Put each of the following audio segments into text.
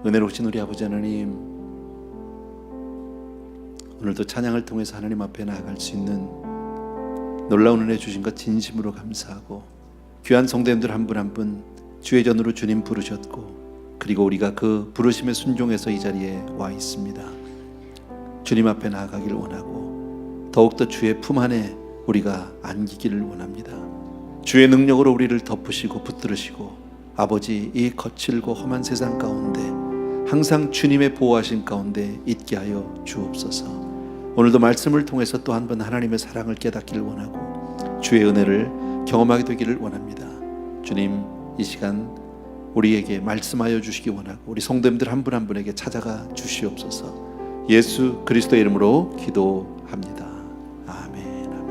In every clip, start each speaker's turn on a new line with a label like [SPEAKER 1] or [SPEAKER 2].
[SPEAKER 1] 은혜로우신 우리 아버지 하나님, 오늘도 찬양을 통해서 하나님 앞에 나아갈 수 있는 놀라운 은혜 주신 것 진심으로 감사하고, 귀한 성도님들 한 분 한 분 주의 전으로 주님 부르셨고, 그리고 우리가 그 부르심에 순종해서 이 자리에 와 있습니다. 주님 앞에 나아가기를 원하고, 더욱더 주의 품 안에 우리가 안기기를 원합니다. 주의 능력으로 우리를 덮으시고 붙들으시고, 아버지, 이 거칠고 험한 세상 가운데 항상 주님의 보호하신 가운데 있게 하여 주옵소서. 오늘도 말씀을 통해서 또 한 번 하나님의 사랑을 깨닫기를 원하고, 주의 은혜를 경험하게 되기를 원합니다. 주님, 이 시간 우리에게 말씀하여 주시기 원하고, 우리 성도님들 한 분 한 분에게 찾아가 주시옵소서. 예수 그리스도의 이름으로 기도합니다. 아멘, 아멘,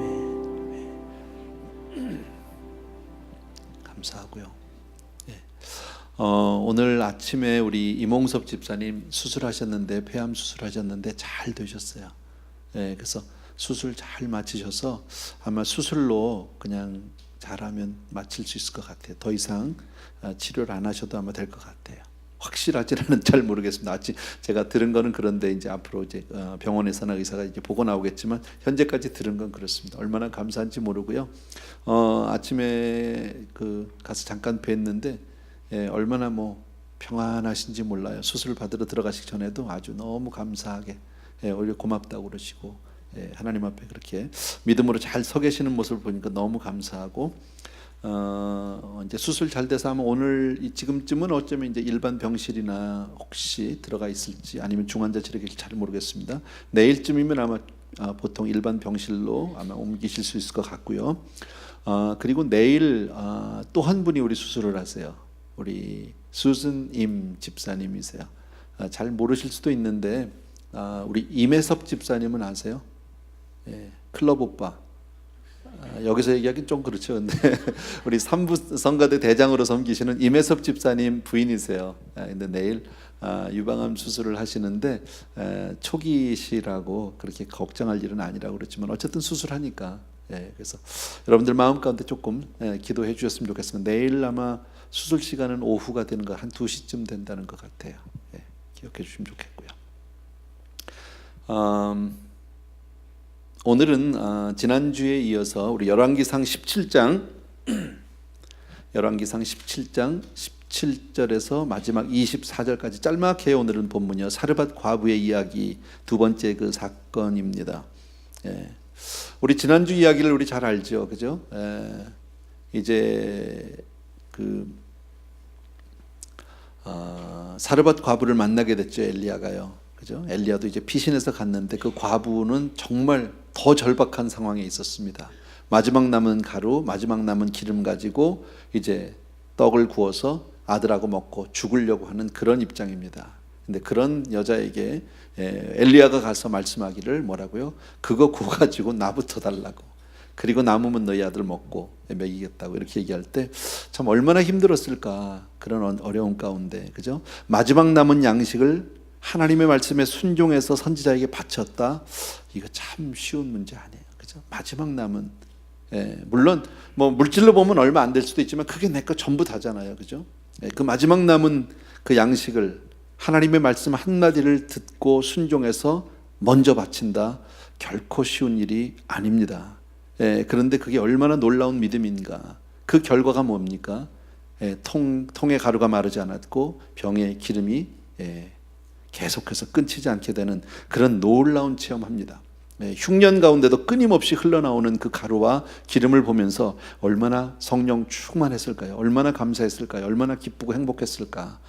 [SPEAKER 1] 아멘. 감사하고요. 오늘 아침에 우리 이몽섭 집사님 수술하셨는데, 폐암 수술하셨는데 잘 되셨어요. 그래서 수술 잘 마치셔서 아마 수술로 그냥 잘하면 마칠 수 있을 것 같아요. 더 이상 치료를 안 하셔도 아마 될 것 같아요. 확실하지는 잘 모르겠습니다. 제가 들은 거는 그런데 이제 앞으로 이제 병원에서나 의사가 이제 보고 나오겠지만, 현재까지 들은 건 그렇습니다. 얼마나 감사한지 모르고요. 아침에 가서 잠깐 뵀는데 얼마나 평안하신지 몰라요. 수술 받으러 들어가시기 전에도 아주 너무 감사하게 오히려 고맙다고 그러시고, 하나님 앞에 그렇게 믿음으로 잘 서 계시는 모습을 보니까 너무 감사하고, 이제 수술 잘 돼서 아마 오늘 지금쯤은 어쩌면 이제 일반 병실이나 혹시 들어가 있을지 아니면 중환자실에 잘 모르겠습니다. 내일쯤이면 아마 보통 일반 병실로 아마 옮기실 수 있을 것 같고요. 그리고 내일 또 한 분이 우리 수술을 하세요. 우리 수슨 임 집사님이세요. 잘 모르실 수도 있는데, 우리 임혜섭 집사님은 아세요? 클럽 오빠. 여기서 얘기하기는 좀 그렇죠. 근데 우리 삼부 성가대 대장으로 섬기시는 임혜섭 집사님 부인이세요. 근데 내일 유방암 수술을 하시는데, 초기시라고 그렇게 걱정할 일은 아니라고 그렇지만 어쨌든 수술하니까, 그래서 여러분들 마음 가운데 조금 기도해 주셨으면 좋겠습니다. 내일 아마 수술 시간은 오후가 되는 거, 한 2시쯤 된다는 것 같아요. 기억해 주시면 좋겠고요. 오늘은 지난주에 이어서 우리 열왕기상 17장 열왕기상 17장 17절에서 마지막 24절까지 짤막해 오늘은 본문이요. 사르밧 과부의 이야기, 두 번째 그 사건입니다. 우리 지난주 이야기를 우리 잘 알죠, 그죠? 이제 사르밧 과부를 만나게 됐죠, 엘리야가요. 그죠? 엘리야도 이제 피신해서 갔는데, 그 과부는 정말 더 절박한 상황에 있었습니다. 마지막 남은 가루, 마지막 남은 기름 가지고 이제 떡을 구워서 아들하고 먹고 죽으려고 하는 그런 입장입니다. 근데 그런 여자에게 엘리야가 가서 말씀하기를 뭐라고요? 그거 구워가지고 나부터 달라고, 그리고 남으면 너희 아들 먹고 먹이겠다고 이렇게 얘기할 때 참 얼마나 힘들었을까, 그런 어려운 가운데, 그죠? 마지막 남은 양식을 하나님의 말씀에 순종해서 선지자에게 바쳤다. 이거 참 쉬운 문제 아니에요, 그죠? 마지막 남은, 물론 물질로 보면 얼마 안 될 수도 있지만 그게 내 거 전부 다잖아요, 그죠? 그 마지막 남은 그 양식을 하나님의 말씀 한마디를 듣고 순종해서 먼저 바친다. 결코 쉬운 일이 아닙니다. 그런데 그게 얼마나 놀라운 믿음인가. 그 결과가 뭡니까? 통의 가루가 마르지 않았고 병의 기름이 계속해서 끊이지 않게 되는 그런 놀라운 체험합니다. 흉년 가운데도 끊임없이 흘러나오는 그 가루와 기름을 보면서 얼마나 성령 충만했을까요? 얼마나 감사했을까요? 얼마나 기쁘고 행복했을까?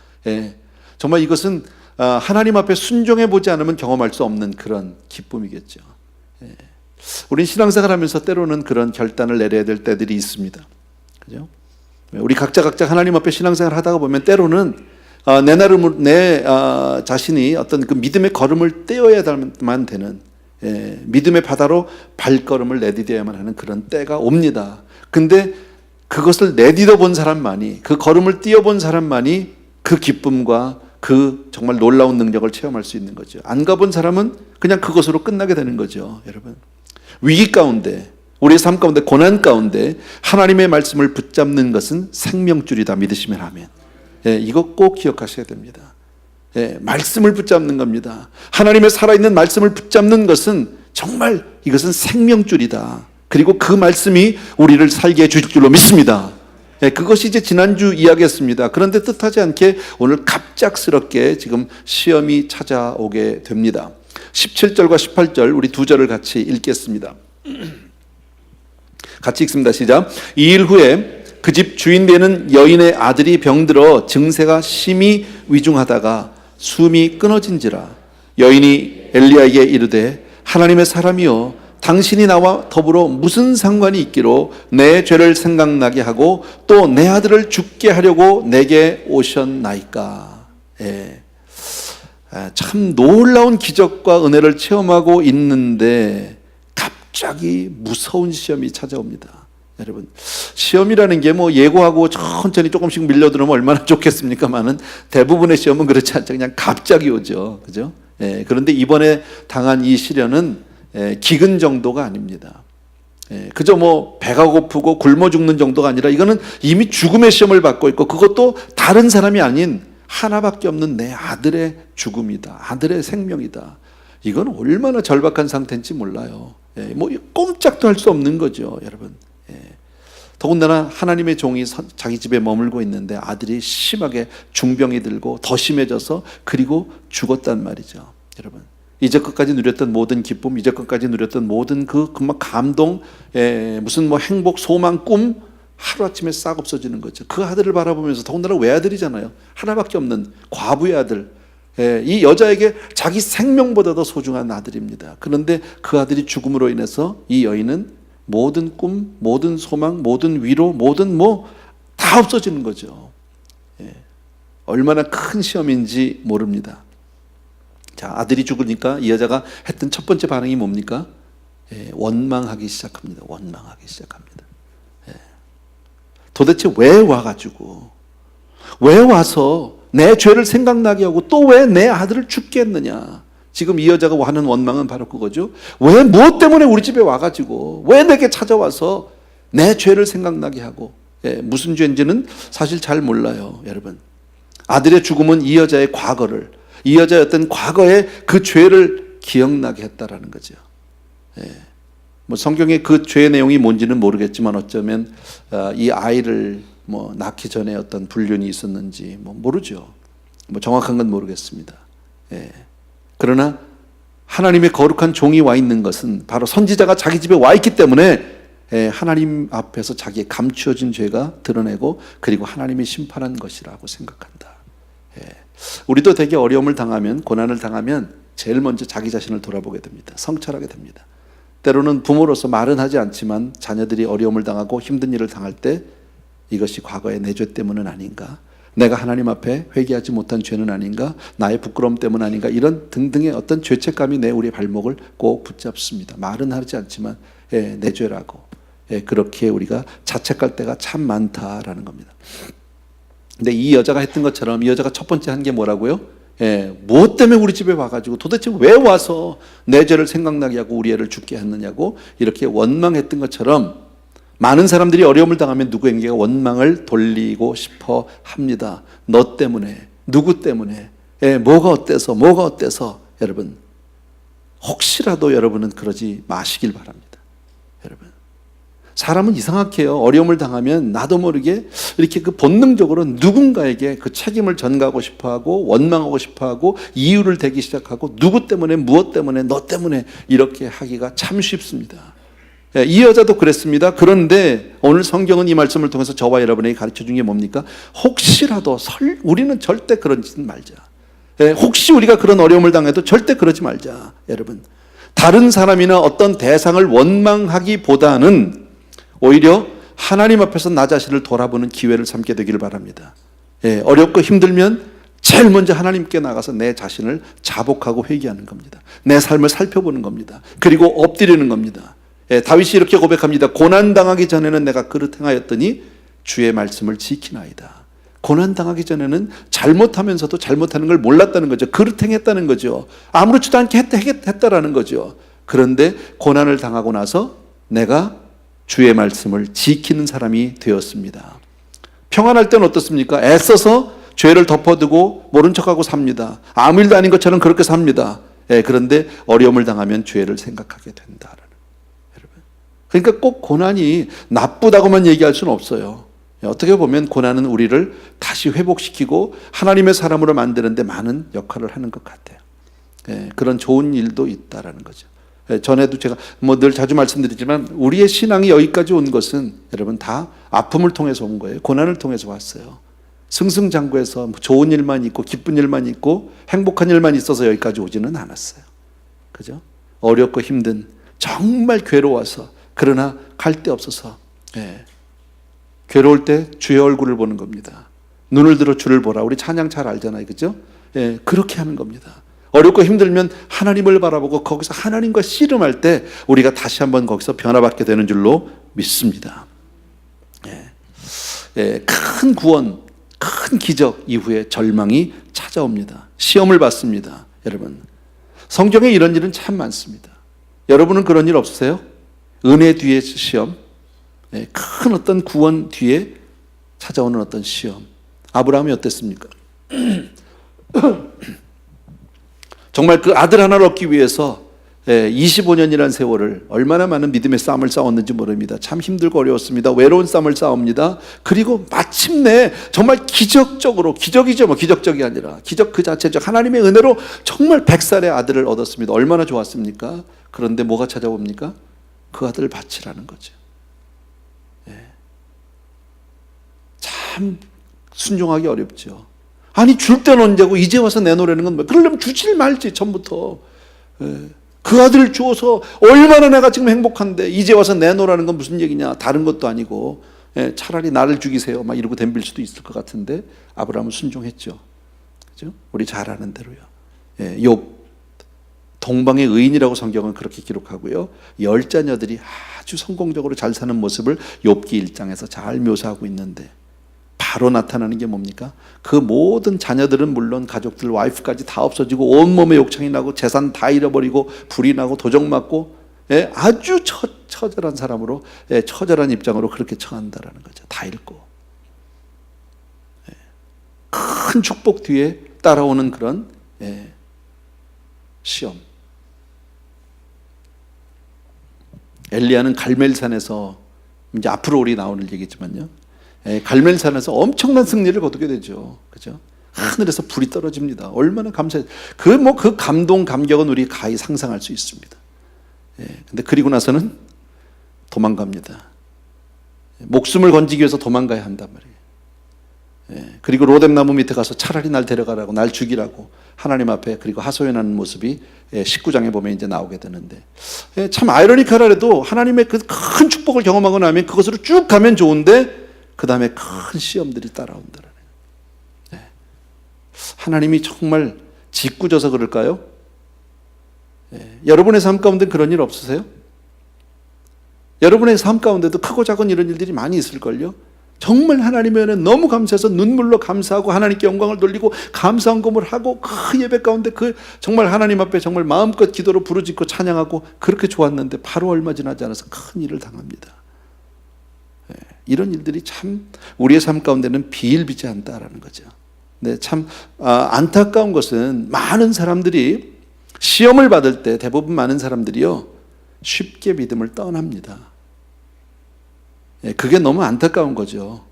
[SPEAKER 1] 정말 이것은 하나님 앞에 순종해 보지 않으면 경험할 수 없는 그런 기쁨이겠죠. 우린 신앙생활 하면서 때로는 그런 결단을 내려야 될 때들이 있습니다, 그죠? 우리 각자 하나님 앞에 신앙생활 하다가 보면 때로는 내 자신이 어떤 그 믿음의 걸음을 떼어야만 되는, 믿음의 바다로 발걸음을 내디뎌야만 하는 그런 때가 옵니다. 근데 그것을 내디뎌 본 사람만이, 그 걸음을 띄어본 사람만이 그 기쁨과 그 정말 놀라운 능력을 체험할 수 있는 거죠. 안 가본 사람은 그냥 그것으로 끝나게 되는 거죠. 여러분, 위기 가운데, 우리의 삶 가운데, 고난 가운데 하나님의 말씀을 붙잡는 것은 생명줄이다 믿으시면 아멘. 이거 꼭 기억하셔야 됩니다. 말씀을 붙잡는 겁니다. 하나님의 살아있는 말씀을 붙잡는 것은 정말 이것은 생명줄이다. 그리고 그 말씀이 우리를 살게 해주실 줄로 믿습니다. 그것이 이제 지난주 이야기였습니다. 그런데 뜻하지 않게 오늘 갑작스럽게 지금 시험이 찾아오게 됩니다. 17절과 18절 우리 두 절을 같이 읽겠습니다. 같이 읽습니다. 시작. 2일 후에 그 집 주인 되는 여인의 아들이 병들어 증세가 심히 위중하다가 숨이 끊어진지라. 여인이 엘리야에게 이르되 하나님의 사람이여 당신이 나와 더불어 무슨 상관이 있기로 내 죄를 생각나게 하고 또 내 아들을 죽게 하려고 내게 오셨나이까. 참 놀라운 기적과 은혜를 체험하고 있는데 갑자기 무서운 시험이 찾아옵니다. 여러분, 시험이라는 게 뭐 예고하고 천천히 조금씩 밀려들으면 얼마나 좋겠습니까만은 대부분의 시험은 그렇지 않죠. 그냥 갑자기 오죠. 그죠? 그런데 이번에 당한 이 시련은 기근 정도가 아닙니다. 그저 뭐 배가 고프고 굶어 죽는 정도가 아니라 이거는 이미 죽음의 시험을 받고 있고 그것도 다른 사람이 아닌 하나밖에 없는 내 아들의 죽음이다. 아들의 생명이다. 이건 얼마나 절박한 상태인지 몰라요. 뭐 꼼짝도 할 수 없는 거죠, 여러분. 더군다나 하나님의 종이 자기 집에 머물고 있는데 아들이 심하게 중병이 들고 더 심해져서 그리고 죽었단 말이죠. 여러분, 이제껏까지 누렸던 모든 기쁨, 이제껏까지 누렸던 모든 그 감동, 무슨 뭐 행복, 소망, 꿈 하루아침에 싹 없어지는 거죠. 그 아들을 바라보면서, 더군다나 외아들이잖아요. 하나밖에 없는 과부의 아들, 이 여자에게 자기 생명보다 더 소중한 아들입니다. 그런데 그 아들이 죽음으로 인해서 이 여인은 모든 꿈, 모든 소망, 모든 위로, 모든 뭐 다 없어지는 거죠. 얼마나 큰 시험인지 모릅니다. 자, 아들이 죽으니까 이 여자가 했던 첫 번째 반응이 뭡니까? 원망하기 시작합니다. 원망하기 시작합니다. 도대체 왜 와가지고, 왜 와서 내 죄를 생각나게 하고 또 왜 내 아들을 죽게 했느냐? 지금 이 여자가 하는 원망은 바로 그거죠. 왜, 무엇 때문에 우리 집에 와가지고, 왜 내게 찾아와서 내 죄를 생각나게 하고, 무슨 죄인지는 사실 잘 몰라요, 여러분. 아들의 죽음은 이 여자의 과거를, 이 여자의 어떤 과거의 그 죄를 기억나게 했다라는 거죠. 뭐 성경의 그 죄의 내용이 뭔지는 모르겠지만 어쩌면 이 아이를 뭐 낳기 전에 어떤 불륜이 있었는지 뭐 모르죠. 뭐 정확한 건 모르겠습니다. 그러나 하나님의 거룩한 종이 와 있는 것은 바로 선지자가 자기 집에 와 있기 때문에 하나님 앞에서 자기의 감추어진 죄가 드러내고 그리고 하나님이 심판한 것이라고 생각한다. 우리도 되게 어려움을 당하면, 고난을 당하면 제일 먼저 자기 자신을 돌아보게 됩니다. 성찰하게 됩니다. 때로는 부모로서 말은 하지 않지만 자녀들이 어려움을 당하고 힘든 일을 당할 때 이것이 과거의 내 죄 때문은 아닌가, 내가 하나님 앞에 회개하지 못한 죄는 아닌가, 나의 부끄러움 때문 아닌가, 이런 등등의 어떤 죄책감이 우리의 발목을 꼭 붙잡습니다. 말은 하지 않지만 내 죄라고 그렇게 우리가 자책할 때가 참 많다라는 겁니다. 근데 이 여자가 했던 것처럼 이 여자가 첫 번째 한 게 뭐라고요? 무엇 때문에 우리 집에 와가지고 도대체 왜 와서 내 죄를 생각나게 하고 우리 애를 죽게 했느냐고 이렇게 원망했던 것처럼 많은 사람들이 어려움을 당하면 누구에게 원망을 돌리고 싶어 합니다. 너 때문에, 누구 때문에, 뭐가 어때서, 뭐가 어때서. 여러분, 혹시라도 여러분은 그러지 마시길 바랍니다. 여러분, 사람은 이상하게 해요. 어려움을 당하면 나도 모르게 이렇게 그 본능적으로 누군가에게 그 책임을 전가하고 싶어하고 원망하고 싶어하고 이유를 대기 시작하고 누구 때문에, 무엇 때문에, 너 때문에 이렇게 하기가 참 쉽습니다. 이 여자도 그랬습니다. 그런데 오늘 성경은 이 말씀을 통해서 저와 여러분에게 가르쳐 준 게 뭡니까? 혹시라도 우리는 절대 그러지 말자. 혹시 우리가 그런 어려움을 당해도 절대 그러지 말자. 여러분, 다른 사람이나 어떤 대상을 원망하기보다는 오히려 하나님 앞에서 나 자신을 돌아보는 기회를 삼게 되기를 바랍니다. 어렵고 힘들면 제일 먼저 하나님께 나가서 내 자신을 자복하고 회개하는 겁니다. 내 삶을 살펴보는 겁니다. 그리고 엎드리는 겁니다. 다윗이 이렇게 고백합니다. 고난당하기 전에는 내가 그릇 행하였더니 주의 말씀을 지키나이다. 고난당하기 전에는 잘못하면서도 잘못하는 걸 몰랐다는 거죠. 그릇 행했다는 거죠. 아무렇지도 않게 했다라는 거죠. 그런데 고난을 당하고 나서 내가 주의 말씀을 지키는 사람이 되었습니다. 평안할 때는 어떻습니까? 애써서 죄를 덮어두고 모른 척하고 삽니다. 아무 일도 아닌 것처럼 그렇게 삽니다. 그런데 어려움을 당하면 죄를 생각하게 된다. 여러분, 그러니까 꼭 고난이 나쁘다고만 얘기할 수는 없어요. 어떻게 보면 고난은 우리를 다시 회복시키고 하나님의 사람으로 만드는 데 많은 역할을 하는 것 같아요. 그런 좋은 일도 있다라는 거죠. 전에도 제가 늘 자주 말씀드리지만 우리의 신앙이 여기까지 온 것은 여러분 다 아픔을 통해서 온 거예요. 고난을 통해서 왔어요. 승승장구해서 좋은 일만 있고 기쁜 일만 있고 행복한 일만 있어서 여기까지 오지는 않았어요. 그죠? 어렵고 힘든, 정말 괴로워서, 그러나 갈 데 없어서, 괴로울 때 주의 얼굴을 보는 겁니다. 눈을 들어 주를 보라. 우리 찬양 잘 알잖아요. 그죠? 그렇게 하는 겁니다. 어렵고 힘들면 하나님을 바라보고 거기서 하나님과 씨름할 때 우리가 다시 한번 거기서 변화받게 되는 줄로 믿습니다. 큰 구원, 큰 기적 이후에 절망이 찾아옵니다. 시험을 받습니다. 여러분, 성경에 이런 일은 참 많습니다. 여러분은 그런 일 없으세요? 은혜 뒤에 시험, 큰 어떤 구원 뒤에 찾아오는 어떤 시험. 아브라함이 어땠습니까? 정말 그 아들 하나를 얻기 위해서 25년이라는 세월을 얼마나 많은 믿음의 싸움을 싸웠는지 모릅니다. 참 힘들고 어려웠습니다. 외로운 싸움을 싸웁니다. 그리고 마침내 정말 기적적으로, 기적이죠, 기적적이 아니라 기적 그 자체죠. 하나님의 은혜로 정말 100살의 아들을 얻었습니다. 얼마나 좋았습니까? 그런데 뭐가 찾아옵니까? 그 아들을 바치라는 거죠. 참 순종하기 어렵죠. 아니, 줄 때는 언제고 이제 와서 내놓으라는 건 뭐야? 그러려면 주질 말지, 처음부터. 그 아들을 주어서 얼마나 내가 지금 행복한데 이제 와서 내놓으라는 건 무슨 얘기냐? 다른 것도 아니고 차라리 나를 죽이세요 막 이러고 덤빌 수도 있을 것 같은데 아브라함은 순종했죠. 그죠? 우리 잘 아는 대로요. 욥, 동방의 의인이라고 성경은 그렇게 기록하고요. 10자녀들이 아주 성공적으로 잘 사는 모습을 욥기 1장에서 잘 묘사하고 있는데 바로 나타나는 게 뭡니까? 그 모든 자녀들은 물론 가족들, 와이프까지 다 없어지고 온몸에 욕창이 나고 재산 다 잃어버리고 불이 나고 도적 맞고 아주 처절한 사람으로, 처절한 입장으로 그렇게 처한다라는 거죠. 다 잃고. 큰 축복 뒤에 따라오는 그런 시험. 엘리야는 갈멜산에서, 이제 앞으로 우리 나오는 얘기지만요, 갈멜산에서 엄청난 승리를 거두게 되죠. 그죠? 하늘에서 불이 떨어집니다. 얼마나 감사해. 그 감동, 감격은 우리 가히 상상할 수 있습니다. 근데 그리고 나서는 도망갑니다. 목숨을 건지기 위해서 도망가야 한단 말이에요. 그리고 로뎀나무 밑에 가서 차라리 날 데려가라고, 날 죽이라고 하나님 앞에 그리고 하소연하는 모습이 19장에 보면 이제 나오게 되는데, 참 아이러니컬하래도 하나님의 그 큰 축복을 경험하고 나면 그것으로 쭉 가면 좋은데 그 다음에 큰 시험들이 따라온다는 거예요. 하나님이 정말 짓궂어서 그럴까요? 여러분의 삶 가운데 그런 일 없으세요? 여러분의 삶 가운데도 크고 작은 이런 일들이 많이 있을걸요? 정말 하나님의 은혜 너무 감사해서 눈물로 감사하고 하나님께 영광을 돌리고 감사헌금을 하고 그 예배 가운데 정말 하나님 앞에 정말 마음껏 기도로 부르짖고 찬양하고 그렇게 좋았는데 바로 얼마 지나지 않아서 큰 일을 당합니다. 이런 일들이 참 우리의 삶 가운데는 비일비재한다라는 거죠. 근데 참 안타까운 것은 많은 사람들이 시험을 받을 때 대부분 많은 사람들이요 쉽게 믿음을 떠납니다. 그게 너무 안타까운 거죠.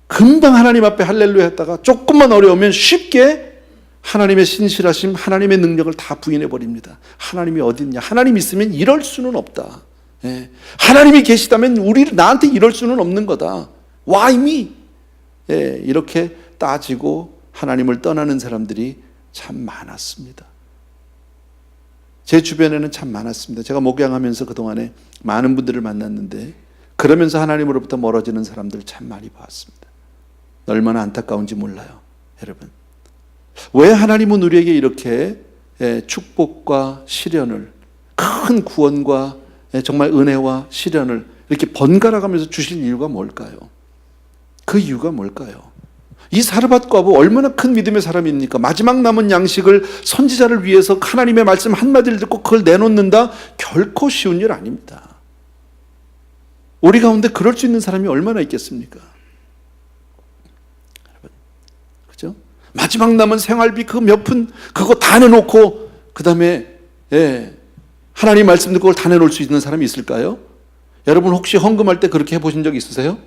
[SPEAKER 1] 금방 하나님 앞에 할렐루야 했다가 조금만 어려우면 쉽게 하나님의 신실하심, 하나님의 능력을 다 부인해 버립니다. 하나님이 어디 있냐? 하나님 있으면 이럴 수는 없다. 하나님이 계시다면 나한테 이럴 수는 없는 거다. Why me? 이렇게 따지고 하나님을 떠나는 사람들이 참 많았습니다. 제 주변에는 참 많았습니다. 제가 목양하면서 그동안에 많은 분들을 만났는데 그러면서 하나님으로부터 멀어지는 사람들 참 많이 봤습니다. 얼마나 안타까운지 몰라요. 여러분, 왜 하나님은 우리에게 이렇게 축복과 시련을, 큰 구원과 정말 은혜와 시련을 이렇게 번갈아 가면서 주실 이유가 뭘까요? 그 이유가 뭘까요? 이 사르밧 과부 얼마나 큰 믿음의 사람입니까? 마지막 남은 양식을 선지자를 위해서 하나님의 말씀 한마디를 듣고 그걸 내놓는다? 결코 쉬운 일 아닙니다. 우리 가운데 그럴 수 있는 사람이 얼마나 있겠습니까? 여러분, 마지막 남은 생활비 그 몇 푼 그거 다 내놓고 그 다음에 하나님 말씀 듣고 그걸 다 내놓을 수 있는 사람이 있을까요? 여러분 혹시 헌금할 때 그렇게 해보신 적 있으세요?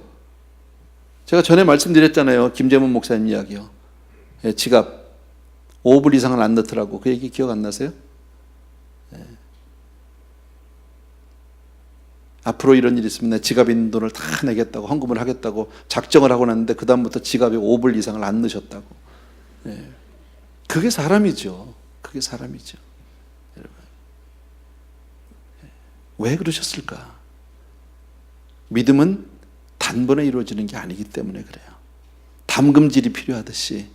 [SPEAKER 1] 제가 전에 말씀드렸잖아요. 김재문 목사님 이야기요. 지갑 5불 이상을 안 넣더라고. 그 얘기 기억 안 나세요? 앞으로 이런 일이 있으면 내 지갑에 있는 돈을 다 내겠다고 헌금을 하겠다고 작정을 하고 났는데 그 다음부터 지갑에 5불 이상을 안 넣으셨다고. 그게 사람이죠. 그게 사람이죠. 여러분, 왜 그러셨을까? 믿음은 단번에 이루어지는 게 아니기 때문에 그래요. 담금질이 필요하듯이,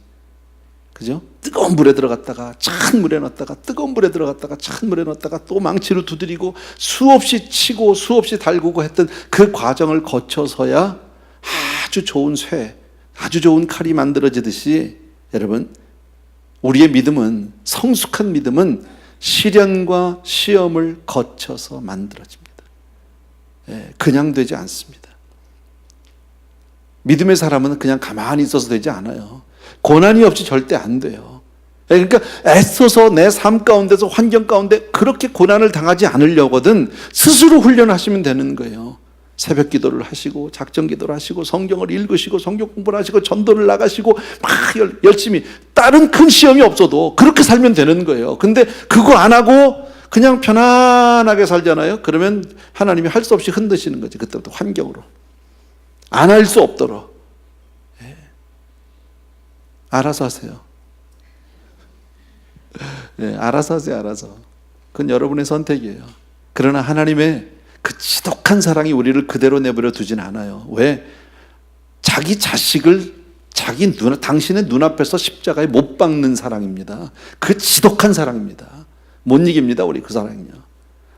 [SPEAKER 1] 그죠? 뜨거운 물에 들어갔다가 찬 물에 넣었다가 뜨거운 물에 들어갔다가 찬 물에 넣었다가 또 망치로 두드리고 수없이 치고 수없이 달구고 했던 그 과정을 거쳐서야 아주 좋은 쇠, 아주 좋은 칼이 만들어지듯이 여러분, 우리의 믿음은, 성숙한 믿음은 시련과 시험을 거쳐서 만들어집니다. 그냥 되지 않습니다. 믿음의 사람은 그냥 가만히 있어서 되지 않아요. 고난이 없이 절대 안 돼요. 그러니까 애써서 내 삶 가운데서 환경 가운데 그렇게 고난을 당하지 않으려거든 스스로 훈련하시면 되는 거예요. 새벽 기도를 하시고 작정 기도를 하시고 성경을 읽으시고 성경 공부를 하시고 전도를 나가시고 막 열심히, 다른 큰 시험이 없어도 그렇게 살면 되는 거예요. 근데 그거 안 하고 그냥 편안하게 살잖아요. 그러면 하나님이 할 수 없이 흔드시는 거지. 그때부터 환경으로 안 할 수 없도록. 알아서 하세요. 알아서 하세요. 알아서. 그건 여러분의 선택이에요. 그러나 하나님의 그 지독한 사랑이 우리를 그대로 내버려 두진 않아요. 왜? 자기 자식을 당신의 눈앞에서 십자가에 못 박는 사랑입니다. 그 지독한 사랑입니다. 못 이깁니다. 우리 그 사랑은요.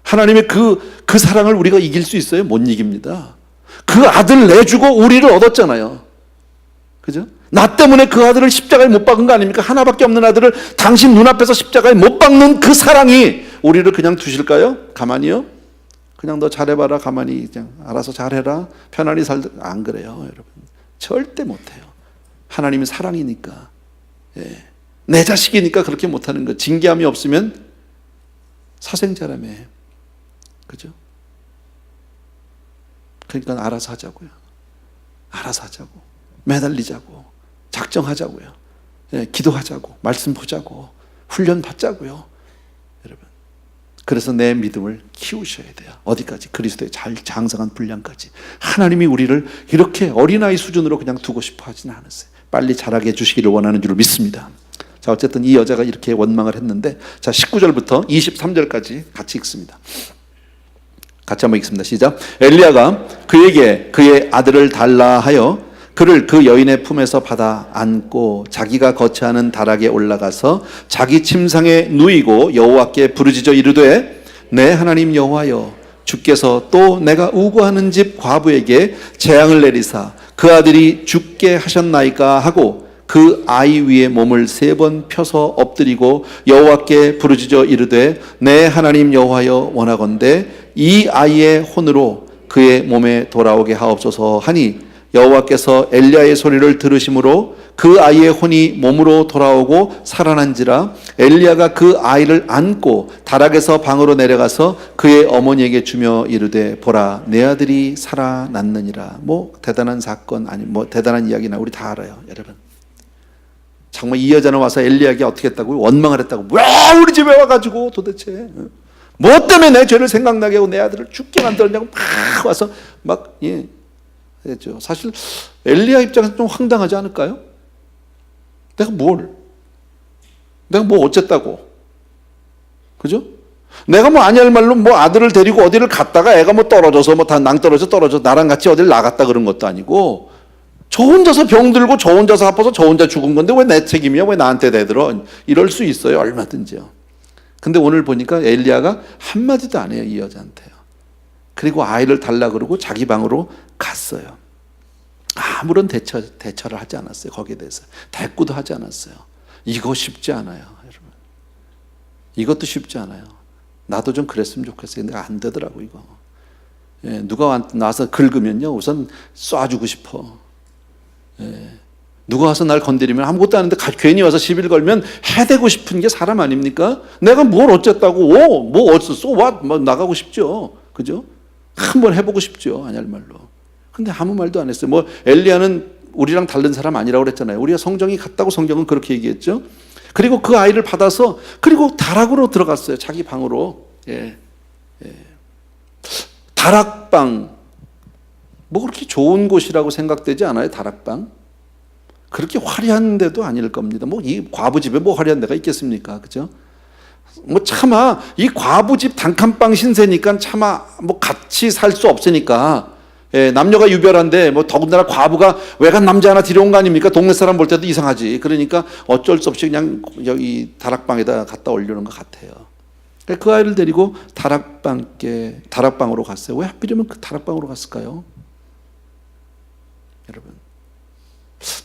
[SPEAKER 1] 하나님의 그 사랑을 우리가 이길 수 있어요? 못 이깁니다. 그 아들 내주고 우리를 얻었잖아요. 그죠? 나 때문에 그 아들을 십자가에 못 박은 거 아닙니까? 하나밖에 없는 아들을 당신 눈앞에서 십자가에 못 박는 그 사랑이 우리를 그냥 두실까요? 가만히요? 그냥 너 잘해봐라. 가만히 그냥 알아서 잘해라. 편안히 살다. 안 그래요, 여러분. 절대 못해요. 하나님은 사랑이니까. 내 자식이니까 그렇게 못하는 거. 징계함이 없으면 사생자라며. 그죠? 그러니까 알아서 하자고요. 알아서 하자고. 매달리자고. 작정하자고요. 기도하자고. 말씀 보자고. 훈련 받자고요. 여러분. 그래서 내 믿음을 키우셔야 돼요. 어디까지? 그리스도의 잘 장성한 분량까지. 하나님이 우리를 이렇게 어린아이 수준으로 그냥 두고 싶어 하지는 않았어요. 빨리 자라게 해주시기를 원하는 줄 믿습니다. 자, 어쨌든 이 여자가 이렇게 원망을 했는데, 자, 19절부터 23절까지 같이 읽습니다. 같이 한번 읽습니다. 시작. 엘리야가 그에게 그의 아들을 달라 하여 그를 그 여인의 품에서 받아 안고 자기가 거처하는 다락에 올라가서 자기 침상에 누이고 여호와께 부르짖어 이르되, 내 하나님 여호와여, 주께서 또 내가 우고하는 집 과부에게 재앙을 내리사 그 아들이 죽게 하셨나이까 하고 그 아이 위에 몸을 3번 펴서 엎드리고 여호와께 부르짖어 이르되, 내 하나님 여호와여, 원하건대 이 아이의 혼으로 그의 몸에 돌아오게 하옵소서 하니, 여호와께서 엘리야의 소리를 들으심으로 그 아이의 혼이 몸으로 돌아오고 살아난지라. 엘리야가 그 아이를 안고 다락에서 방으로 내려가서 그의 어머니에게 주며 이르되, 보라, 내 아들이 살아났느니라. 뭐 대단한 사건, 아니 뭐 대단한 이야기나 우리 다 알아요, 여러분. 정말 이 여자는 와서 엘리야에게 어떻게 했다고? 원망을 했다고. 왜 우리 집에 와가지고 도대체 뭐 때문에 내 죄를 생각나게 하고 내 아들을 죽게 만들었냐고 막 와서 막 했죠. 사실 엘리야 입장에서 좀 황당하지 않을까요? 내가 뭐 어쨌다고, 그죠? 내가 뭐 아니 할 말로 뭐 아들을 데리고 어디를 갔다가 애가 뭐 떨어져서 뭐 다 낭떨어져 나랑 같이 어디를 나갔다 그런 것도 아니고, 저 혼자서 병들고 저 혼자서 아파서 저 혼자 죽은 건데 왜 내 책임이야? 왜 나한테 대들어? 이럴 수 있어요, 얼마든지요. 근데 오늘 보니까 엘리야가 한마디도 안 해요, 이 여자한테요. 그리고 아이를 달라 그러고 자기 방으로 갔어요. 아무런 대처를 하지 않았어요. 거기에 대해서 대꾸도 하지 않았어요. 이거 쉽지 않아요, 여러분. 이것도 쉽지 않아요. 나도 좀 그랬으면 좋겠어요. 근데 안 되더라고, 이거. 누가 나와서 긁으면요, 우선 쏴주고 싶어. 누가 와서 날 건드리면 아무것도 아닌데 괜히 와서 시비를 걸면 해대고 싶은 게 사람 아닙니까? 내가 뭘 어쨌다고, 뭐 어쩌소, 뭐 나가고 싶죠. 그죠? 한번 해보고 싶죠. 아니할 말로. 근데 아무 말도 안 했어요. 뭐 엘리야는 우리랑 다른 사람 아니라고 그랬잖아요. 우리가 성정이 같다고 성경은 그렇게 얘기했죠. 그리고 그 아이를 받아서 그리고 다락으로 들어갔어요. 자기 방으로. 다락방. 뭐 그렇게 좋은 곳이라고 생각되지 않아요? 다락방? 그렇게 화려한 데도 아닐 겁니다. 뭐 이 과부 집에 뭐 화려한 데가 있겠습니까? 그죠? 뭐 차마 이 과부 집 단칸방 신세니까 차마 뭐 같이 살 수 없으니까 남녀가 유별한데 뭐 더군다나 과부가 외간 남자 하나 데려온 거 아닙니까? 동네 사람 볼 때도 이상하지. 그러니까 어쩔 수 없이 그냥 여기 다락방에다 갖다 올리는 것 같아요. 그 아이를 데리고 다락방으로 갔어요. 왜 하필이면 그 다락방으로 갔을까요? 여러분,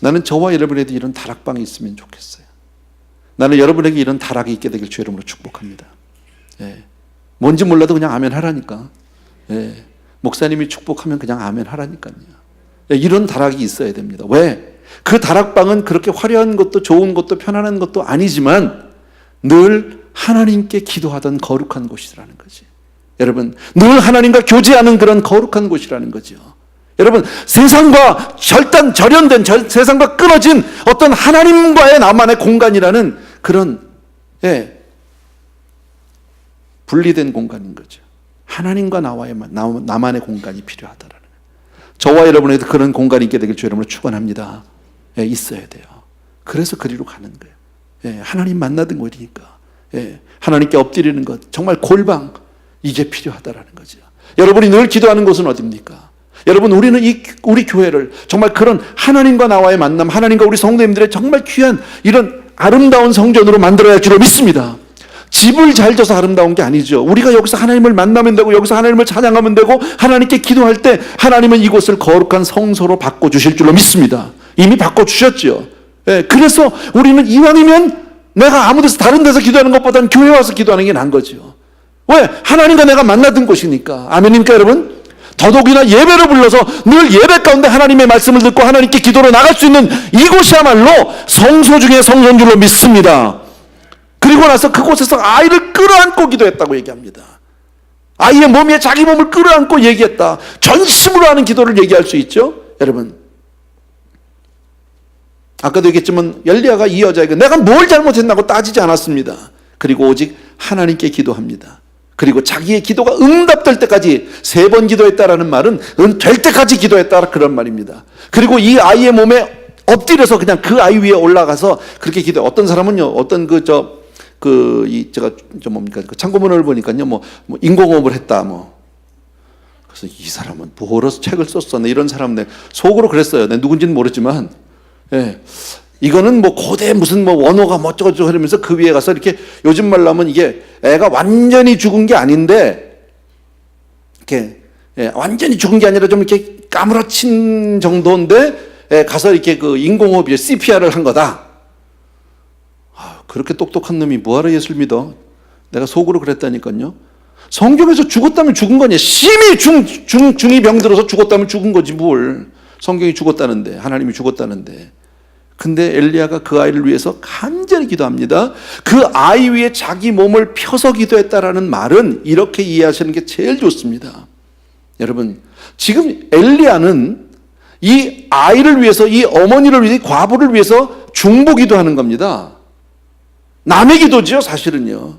[SPEAKER 1] 나는 저와 여러분에도 이런 다락방이 있으면 좋겠어요. 나는 여러분에게 이런 다락이 있게 되길 주 이름으로 축복합니다. 뭔지 몰라도 그냥 아멘 하라니까. 목사님이 축복하면 그냥 아멘 하라니까요. 이런 다락이 있어야 됩니다. 왜? 그 다락방은 그렇게 화려한 것도 좋은 것도 편안한 것도 아니지만 늘 하나님께 기도하던 거룩한 곳이라는 거지. 여러분, 늘 하나님과 교제하는 그런 거룩한 곳이라는 거죠. 여러분, 세상과 절연된 세상과 끊어진 어떤 하나님과의 나만의 공간이라는 그런 분리된 공간인 거죠. 하나님과 나만의 공간이 필요하다라는 거예요. 저와 여러분에도 그런 공간이 있게 되길 주 여러분을 축원합니다. 있어야 돼요. 그래서 그리로 가는 거예요. 하나님 만나던 곳이니까. 하나님께 엎드리는 것, 정말 골방, 이게 필요하다라는 거죠. 여러분이 늘 기도하는 곳은 어디입니까? 여러분, 우리는 우리 교회를 정말 그런 하나님과 나와의 만남, 하나님과 우리 성도님들의 정말 귀한 이런 아름다운 성전으로 만들어야 할 줄로 믿습니다. 집을 잘 져서 아름다운 게 아니죠. 우리가 여기서 하나님을 만나면 되고 여기서 하나님을 찬양하면 되고 하나님께 기도할 때 하나님은 이곳을 거룩한 성소로 바꿔주실 줄로 믿습니다. 이미 바꿔주셨죠. 그래서 우리는 이왕이면 내가 아무 데서 다른 데서 기도하는 것보다는 교회 와서 기도하는 게 나은 거죠. 왜? 하나님과 내가 만나던 곳이니까. 아멘입니까 여러분? 더더욱이나 예배로 불러서 늘 예배 가운데 하나님의 말씀을 듣고 하나님께 기도로 나갈 수 있는 이곳이야말로 성소 중에 성소인 줄로 믿습니다. 그리고 나서 그곳에서 아이를 끌어안고 기도했다고 얘기합니다. 아이의 몸 위에 자기 몸을 끌어안고 얘기했다. 전심으로 하는 기도를 얘기할 수 있죠. 여러분, 아까도 얘기했지만 엘리야가 이 여자에게 내가 뭘 잘못했나고 따지지 않았습니다. 그리고 오직 하나님께 기도합니다. 그리고 자기의 기도가 응답될 때까지 3번 기도했다라는 말은 될 때까지 기도했다 그런 말입니다. 그리고 이 아이의 몸에 엎드려서 그냥 그 아이 위에 올라가서 그렇게 기도. 어떤 사람은요, 어떤 제가 뭡니까 그 참고문을 보니까요, 뭐 인공호흡을 했다 그래서 이 사람은 뭐라서 책을 썼어? 이런 사람들 속으로 그랬어요. 내가 누군지는 모르지만, 이거는 뭐 고대 무슨 원어가 어쩌고저쩌고 하면서 그 위에 가서 이렇게 요즘 말로 하면 이게 애가 완전히 죽은 게 아닌데 이렇게 완전히 죽은 게 아니라 좀 이렇게 까무러친 정도인데 가서 이렇게 그 인공호흡 CPR을 한 거다. 그렇게 똑똑한 놈이 뭐하러 예수를 믿어? 내가 속으로 그랬다니까요. 성경에서 죽었다면 죽은 거냐? 심히 중이 병들어서 죽었다면 죽은 거지 뭘. 성경이 죽었다는데, 하나님이 죽었다는데. 근데 엘리야가 그 아이를 위해서 간절히 기도합니다. 그 아이 위에 자기 몸을 펴서 기도했다라는 말은 이렇게 이해하시는 게 제일 좋습니다. 여러분, 지금 엘리야는 이 아이를 위해서, 이 어머니를 위해서, 이 과부를 위해서 중보 기도하는 겁니다. 남의 기도죠, 사실은요.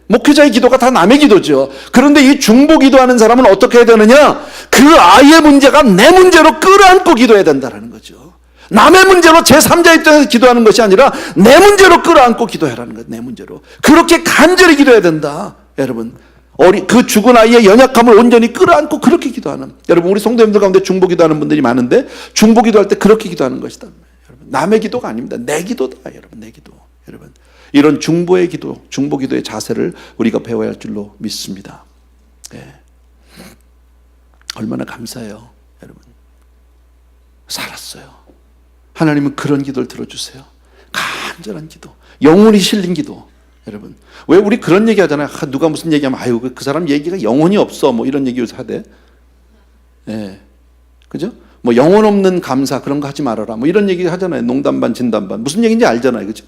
[SPEAKER 1] 목회자의 기도가 다 남의 기도죠. 그런데 이 중보 기도하는 사람은 어떻게 해야 되느냐? 그 아이의 문제가 내 문제로 끌어안고 기도해야 된다는 거죠. 남의 문제로 제3자 입장에서 기도하는 것이 아니라 내 문제로 끌어안고 기도해라는 거예요. 내 문제로. 그렇게 간절히 기도해야 된다. 여러분, 그 죽은 아이의 연약함을 온전히 끌어안고 그렇게 기도하는, 여러분, 우리 성도님들 가운데 중보 기도하는 분들이 많은데 중보 기도할 때 그렇게 기도하는 것이다. 여러분, 남의 기도가 아닙니다. 내 기도다. 여러분, 내 기도. 여러분, 이런 중보의 기도, 중보 기도의 자세를 우리가 배워야 할 줄로 믿습니다. 얼마나 감사해요, 여러분. 살았어요. 하나님은 그런 기도를 들어주세요. 간절한 기도, 영혼이 실린 기도. 여러분, 왜 우리 그런 얘기 하잖아요. 누가 무슨 얘기하면 아유 그 사람 얘기가 영혼이 없어 이런 얘기 요새 하대. 그죠? 뭐 영혼 없는 감사 그런 거 하지 말아라. 뭐 이런 얘기 하잖아요. 농담 반 진담 반. 무슨 얘기인지 알잖아요. 그죠?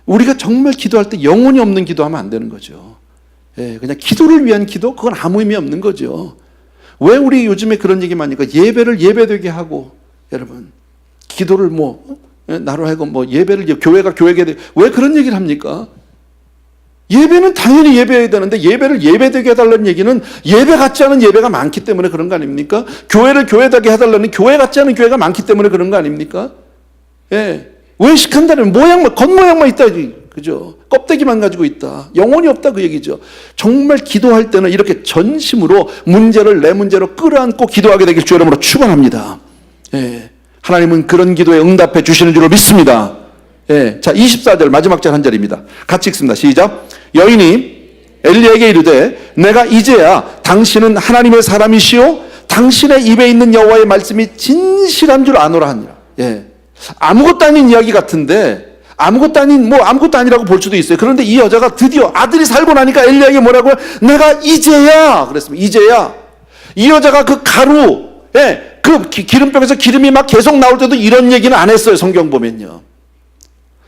[SPEAKER 1] 우리가 정말 기도할 때 영혼이 없는 기도하면 안 되는 거죠. 예, 그냥 기도를 위한 기도? 그건 아무 의미 없는 거죠. 왜 우리 요즘에 그런 얘기 많이 하니까 예배를 예배되게 하고, 여러분, 기도를 나로 하여금 예배를, 교회가 교회게 돼. 왜 그런 얘기를 합니까? 예배는 당연히 예배해야 되는데 예배를 예배되게 해달라는 얘기는 예배 같지 않은 예배가 많기 때문에 그런 거 아닙니까? 교회를 교회되게 해달라는 교회 같지 않은 교회가 많기 때문에 그런 거 아닙니까? 예. 외식한다는 겉모양만 있다. 그죠? 껍데기만 가지고 있다. 영혼이 없다 그 얘기죠. 정말 기도할 때는 이렇게 전심으로 문제를 내 문제로 끌어안고 기도하게 되길 주 이름으로 축원합니다. 예. 하나님은 그런 기도에 응답해 주시는 줄로 믿습니다. 예. 자, 24절 마지막 절 한 절입니다. 같이 읽습니다. 시작. 여인이 엘리야에게 이르되 내가 이제야 당신은 하나님의 사람이시오 당신의 입에 있는 여호와의 말씀이 진실한 줄 아노라 하니라. 예. 아무것도 아닌 이야기 같은데 아무것도 아니라고 볼 수도 있어요. 그런데 이 여자가 드디어 아들이 살고 나니까 엘리야에게 뭐라고요? 내가 이제야 그랬습니다. 이제야. 이 여자가 그 가루, 그 기름병에서 기름이 막 계속 나올 때도 이런 얘기는 안 했어요. 성경 보면요.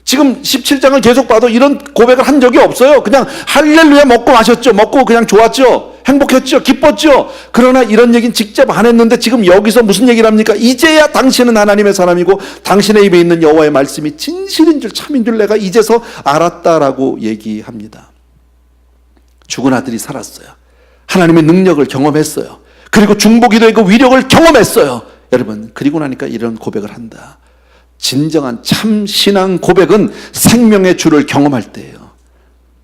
[SPEAKER 1] 지금 17장을 계속 봐도 이런 고백을 한 적이 없어요. 그냥 할렐루야 먹고 마셨죠. 먹고 그냥 좋았죠. 행복했죠. 기뻤죠. 그러나 이런 얘기는 직접 안 했는데 지금 여기서 무슨 얘기를 합니까? 이제야 당신은 하나님의 사람이고 당신의 입에 있는 여호와의 말씀이 진실인 줄 참인 줄 내가 이제서 알았다라고 얘기합니다. 죽은 아들이 살았어요. 하나님의 능력을 경험했어요. 그리고 중보기도의 그 위력을 경험했어요. 여러분, 그리고 나니까 이런 고백을 한다. 진정한 참 신앙 고백은 생명의 주를 경험할 때예요.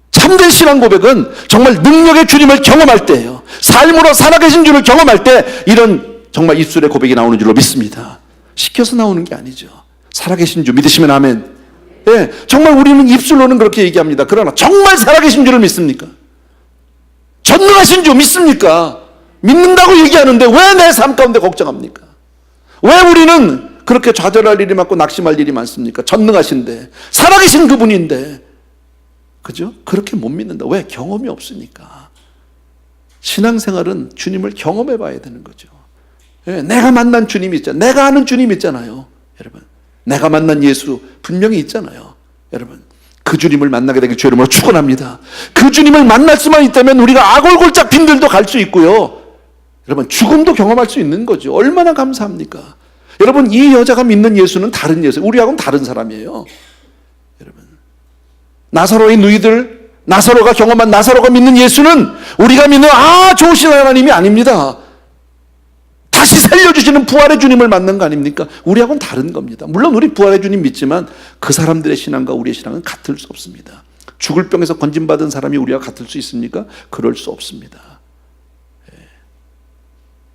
[SPEAKER 1] 참된 신앙 고백은 정말 능력의 주님을 경험할 때예요. 삶으로 살아계신 주를 경험할 때 이런 정말 입술의 고백이 나오는 줄로 믿습니다. 시켜서 나오는 게 아니죠. 살아계신 주 믿으시면 아멘. 예, 정말 우리는 입술로는 그렇게 얘기합니다. 그러나 정말 살아계신 주를 믿습니까? 전능하신 주 믿습니까? 믿는다고 얘기하는데 왜 내 삶 가운데 걱정합니까? 왜 우리는 그렇게 좌절할 일이 많고 낙심할 일이 많습니까? 전능하신데 살아계신 그분인데, 그죠? 그렇게 못 믿는다. 왜? 경험이 없으니까. 신앙생활은 주님을 경험해 봐야 되는 거죠. 예, 내가 만난 주님이 있잖아요. 내가 아는 주님이 있잖아요. 여러분, 내가 만난 예수 분명히 있잖아요. 여러분, 그 주님을 만나게 되길 주 이름으로 축원합니다. 그 주님을 만날 수만 있다면 우리가 아골골짝 빈들도 갈 수 있고요. 여러분, 죽음도 경험할 수 있는 거죠. 얼마나 감사합니까? 여러분, 이 여자가 믿는 예수는 다른 예수, 우리하고는 다른 사람이에요. 여러분, 나사로의 누이들, 나사로가 경험한 나사로가 믿는 예수는 우리가 믿는 좋으신 하나님이 아닙니다. 다시 살려주시는 부활의 주님을 만난 거 아닙니까? 우리하고는 다른 겁니다. 물론 우리 부활의 주님 믿지만 그 사람들의 신앙과 우리의 신앙은 같을 수 없습니다. 죽을 병에서 건진받은 사람이 우리와 같을 수 있습니까? 그럴 수 없습니다.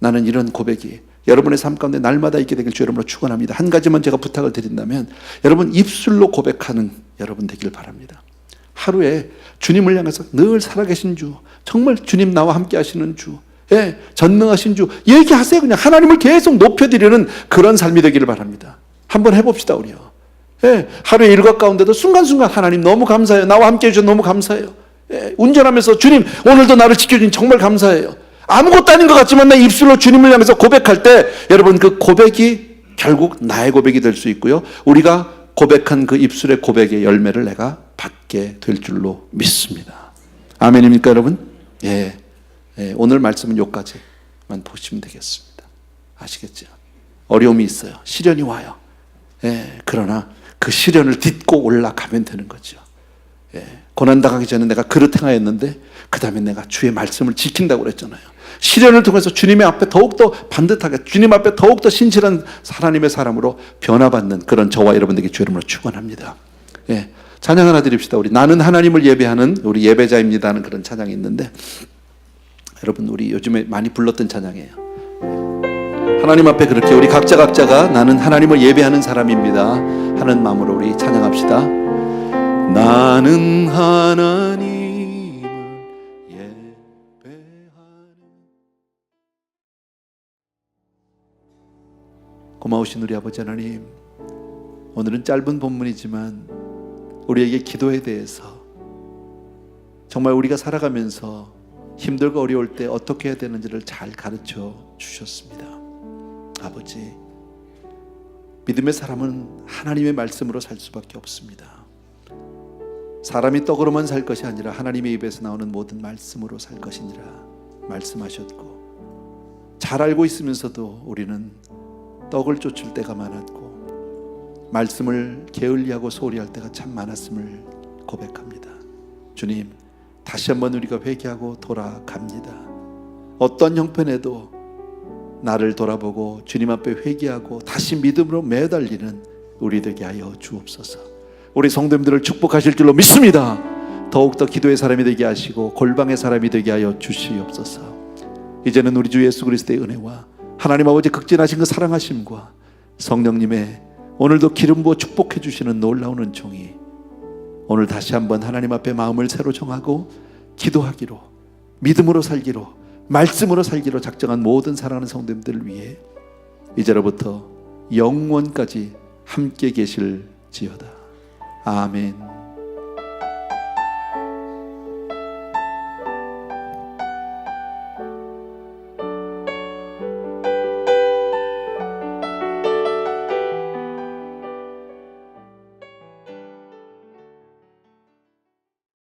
[SPEAKER 1] 나는 이런 고백이 여러분의 삶 가운데 날마다 있게 되길 주 여러분으로 축원합니다. 한 가지만 제가 부탁을 드린다면 여러분 입술로 고백하는 여러분 되길 바랍니다. 하루에 주님을 향해서 늘 살아계신 주, 정말 주님 나와 함께 하시는 주, 전능하신 주 얘기하세요. 그냥 하나님을 계속 높여드리는 그런 삶이 되기를 바랍니다. 한번 해봅시다 우리요. 하루의 일과 가운데도 순간순간 하나님 너무 감사해요. 나와 함께 해주셔서 너무 감사해요. 운전하면서 주님 오늘도 나를 지켜주니 정말 감사해요. 아무것도 아닌 것 같지만 내 입술로 주님을 향해서 고백할 때 여러분 그 고백이 결국 나의 고백이 될 수 있고요. 우리가 고백한 그 입술의 고백의 열매를 내가 받게 될 줄로 믿습니다. 아멘입니까 여러분? 예. 오늘 말씀은 여기까지만 보시면 되겠습니다. 아시겠죠? 어려움이 있어요. 시련이 와요. 그러나 그 시련을 딛고 올라가면 되는 거죠. 고난당하기 전에 내가 그릇 행하였는데 그 다음에 내가 주의 말씀을 지킨다고 그랬잖아요. 시련을 통해서 주님의 앞에 더욱더 반듯하게 주님 앞에 더욱더 신실한 하나님의 사람으로 변화받는 그런 저와 여러분들에게 주 이름으로 축원합니다. 찬양 하나 드립시다. 우리 나는 하나님을 예배하는 우리 예배자입니다 하는 그런 찬양이 있는데 여러분 우리 요즘에 많이 불렀던 찬양이에요. 하나님 앞에 그렇게 우리 각자가 나는 하나님을 예배하는 사람입니다 하는 마음으로 우리 찬양합시다. 나는 하나님을 고마우신 우리 아버지 하나님, 오늘은 짧은 본문이지만 우리에게 기도에 대해서 정말 우리가 살아가면서 힘들고 어려울 때 어떻게 해야 되는지를 잘 가르쳐 주셨습니다. 아버지, 믿음의 사람은 하나님의 말씀으로 살 수밖에 없습니다. 사람이 떡으로만 살 것이 아니라 하나님의 입에서 나오는 모든 말씀으로 살 것이니라 말씀하셨고, 잘 알고 있으면서도 우리는 떡을 쫓을 때가 많았고 말씀을 게을리하고 소홀히 할 때가 참 많았음을 고백합니다. 주님, 다시 한번 우리가 회개하고 돌아갑니다. 어떤 형편에도 나를 돌아보고 주님 앞에 회개하고 다시 믿음으로 매달리는 우리 되게 하여 주옵소서. 우리 성도님들을 축복하실 줄로 믿습니다. 더욱더 기도의 사람이 되게 하시고 골방의 사람이 되게 하여 주시옵소서. 이제는 우리 주 예수 그리스도의 은혜와 하나님 아버지 극진하신 그 사랑하심과 성령님의 오늘도 기름 부어 축복해 주시는 놀라운 은총이 오늘 다시 한번 하나님 앞에 마음을 새로 정하고 기도하기로, 믿음으로 살기로, 말씀으로 살기로 작정한 모든 사랑하는 성도님들을 위해 이제로부터 영원까지 함께 계실지어다. 아멘.